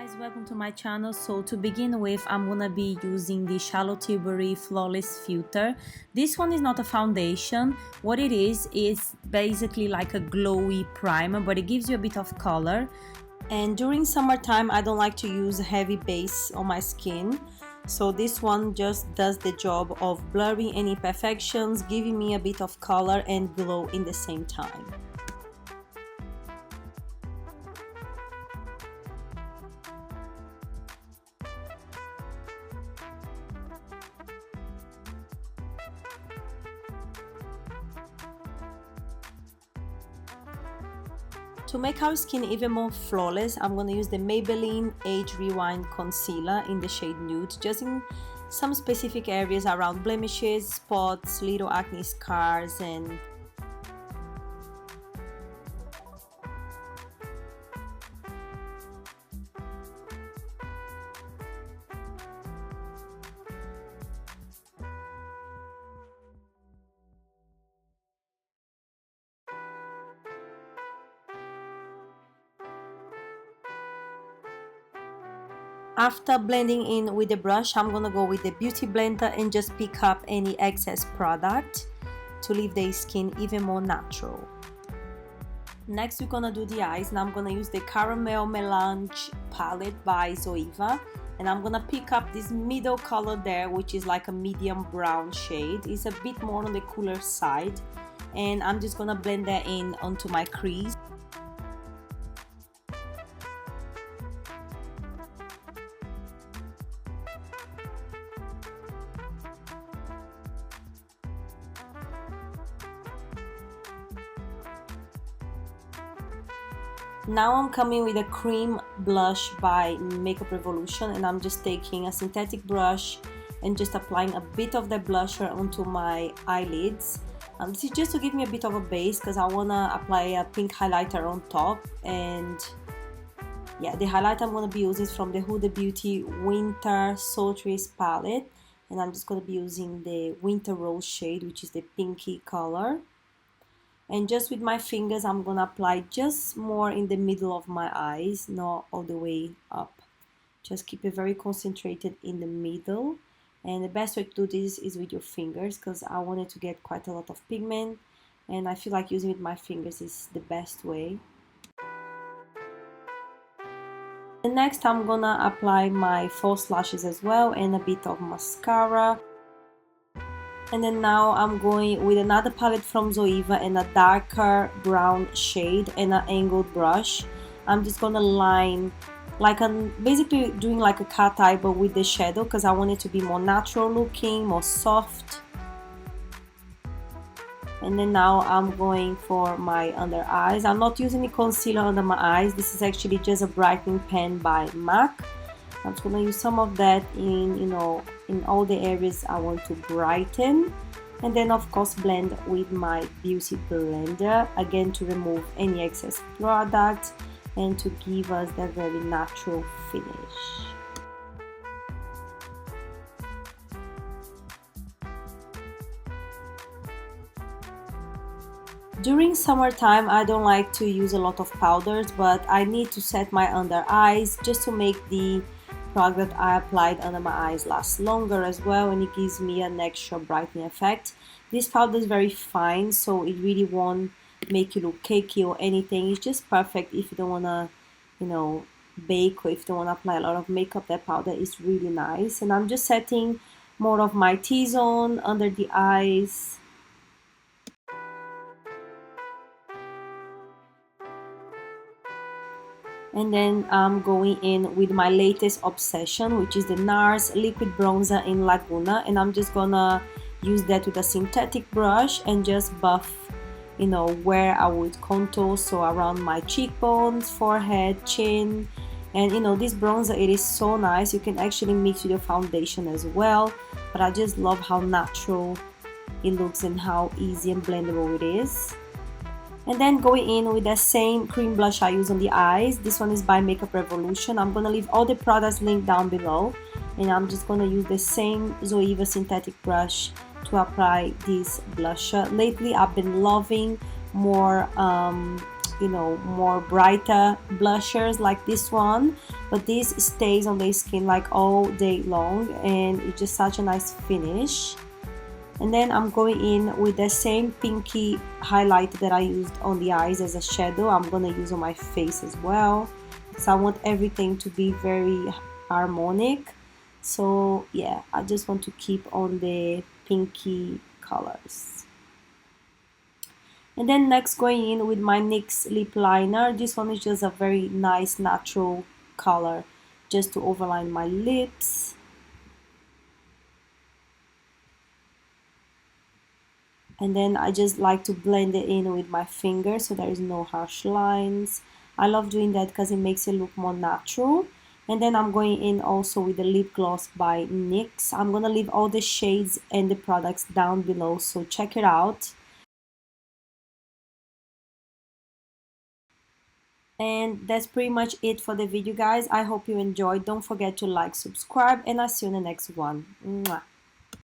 Guys, welcome to my channel. So to begin with, I'm gonna be using the Shallow Tilbury Flawless Filter. This one is not a foundation. What it is basically like a glowy primer, but it gives you a bit of color. And during summertime, I don't like to use a heavy base on my skin, so this one just does the job of blurring any imperfections, giving me a bit of color and glow in the same time. To make our skin even more flawless, I'm going to use the Maybelline Age Rewind Concealer in the shade Nude, just in some specific areas around blemishes, spots, little acne scars, and after blending in with the brush, I'm gonna go with the beauty blender and just pick up any excess product to leave the skin even more natural. Next, we're gonna do the eyes, and I'm gonna use the Caramel Melange palette by Zoeva, and I'm gonna pick up this middle color there, which is like a medium brown shade. It's a bit more on the cooler side, and I'm just gonna blend that in onto my crease. Now I'm coming with a cream blush by Makeup Revolution, and I'm just taking a synthetic brush and just applying a bit of the blusher onto my eyelids. This is just to give me a bit of a base because I want to apply a pink highlighter on top. And yeah, the highlight I'm going to be using is from the Huda Beauty Winter Solstice palette, and I'm just going to be using the Winter Rose shade, which is the pinky color. And just with my fingers, I'm gonna apply just more in the middle of my eyes, not all the way up. Just keep it very concentrated in the middle. And the best way to do this is with your fingers, because I wanted to get quite a lot of pigment, and I feel like using it with my fingers is the best way. And next, I'm gonna apply my false lashes as well and a bit of mascara. And then now I'm going with another palette from Zoeva and a darker brown shade and an angled brush. I'm just gonna line like I'm basically doing like a cat eye, but with the shadow, because I want it to be more natural looking, more soft. And then now I'm going for my under eyes. I'm not using the concealer under my eyes. This is actually just a brightening pen by MAC. I'm just gonna use some of that in, in all the areas I want to brighten, and then of course blend with my beauty blender again to remove any excess product and to give us that very natural finish. During summertime, I don't like to use a lot of powders, but I need to set my under eyes just to make the product that I applied under my eyes last longer as well, and it gives me an extra brightening effect. This powder is very fine, so it really won't make you look cakey or anything. It's just perfect if you don't want to, bake, or if you don't want to apply a lot of makeup. That powder is really nice. And I'm just setting more of my T-zone under the eyes. And then I'm going in with my latest obsession, which is the Nars liquid bronzer in Laguna, and I'm just gonna use that with a synthetic brush and just buff, where I would contour, so around my cheekbones, forehead, chin. And this bronzer, it is so nice. You can actually mix with your foundation as well, but I just love how natural it looks and how easy and blendable it is. And then going in with the same cream blush I use on the eyes. This one is by Makeup Revolution. I'm gonna leave all the products linked down below, and I'm just gonna use the same Zoeva synthetic brush to apply this blusher. Lately I've been loving more you know, more brighter blushers like this one, but this stays on the skin like all day long, and it's just such a nice finish. And then I'm going in with the same pinky highlight that I used on the eyes as a shadow. I'm gonna use on my face as well, because I want everything to be very harmonic. So yeah, I just want to keep on the pinky colors. And then next, going in with my NYX lip liner. This one is just a very nice natural color, just to overline my lips. And then I just like to blend it in with my finger so there is no harsh lines. I love doing that because it makes it look more natural. And then I'm going in also with the lip gloss by NYX. I'm gonna leave all the shades and the products down below, so check it out. And that's pretty much it for the video, guys. I hope you enjoyed. Don't forget to like, subscribe, and I'll see you in the next one. Mwah.